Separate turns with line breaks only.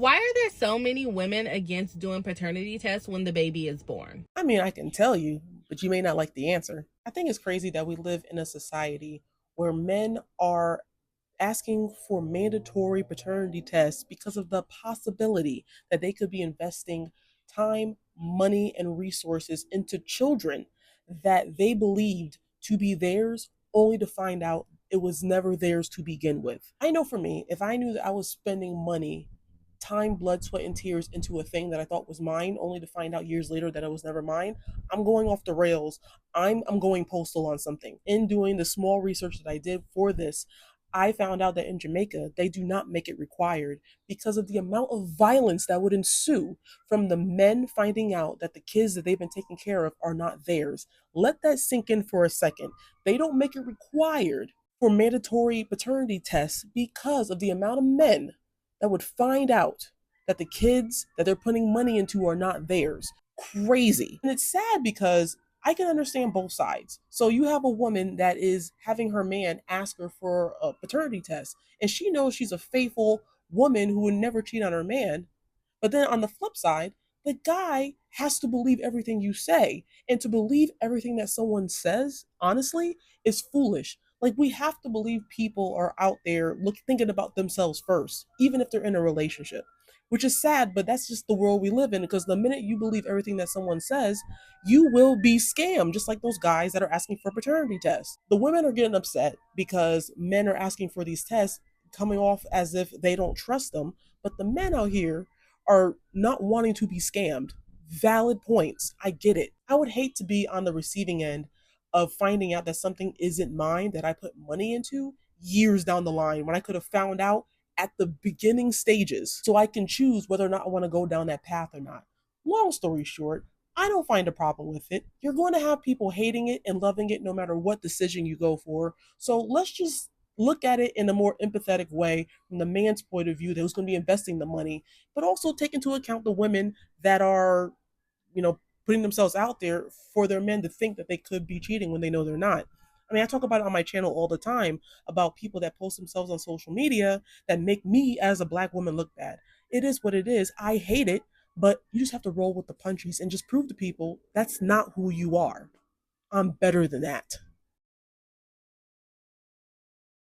Why are there so many women against doing paternity tests when the baby is born?
I mean, I can tell you, but you may not like the answer. I think it's crazy that we live in a society where men are asking for mandatory paternity tests because of the possibility that they could be investing time, money, and resources into children that they believed to be theirs, only to find out it was never theirs to begin with. I know for me, if I knew that I was spending money, time, blood, sweat, and tears into a thing that I thought was mine, only to find out years later that it was never mine, I'm going off the rails. I'm going postal on something. In doing the small research that I did for this, I found out that in Jamaica, they do not make it required because of the amount of violence that would ensue from the men finding out that the kids that they've been taking care of are not theirs. Let that sink in for a second. They don't make it required for mandatory paternity tests because of the amount of men that would find out that the kids that they're putting money into are not theirs. Crazy. And it's sad because I can understand both sides. So you have a woman that is having her man ask her for a paternity test, and she knows she's a faithful woman who would never cheat on her man. But then on the flip side, the guy has to believe everything you say. And to believe everything that someone says, honestly, is foolish. Like we have to believe people are out there thinking about themselves first, even if they're in a relationship. Which is sad, but that's just the world we live in because the minute you believe everything that someone says, you will be scammed, just like those guys that are asking for paternity tests. The women are getting upset because men are asking for these tests, coming off as if they don't trust them. But the men out here are not wanting to be scammed. Valid points. I get it. I would hate to be on the receiving end of finding out that something isn't mine that I put money into years down the line when I could have found out at the beginning stages so I can choose whether or not I want to go down that path or not. Long story short, I don't find a problem with it. You're going to have people hating it and loving it no matter what decision you go for. So let's just look at it in a more empathetic way from the man's point of view who's going to be investing the money, but also take into account the women that are, putting themselves out there for their men to think that they could be cheating when they know they're not. I mean, I talk about it on my channel all the time about people that post themselves on social media that make me as a black woman look bad. It is what it is. I hate it, but you just have to roll with the punches and just prove to people that's not who you are. I'm better than that.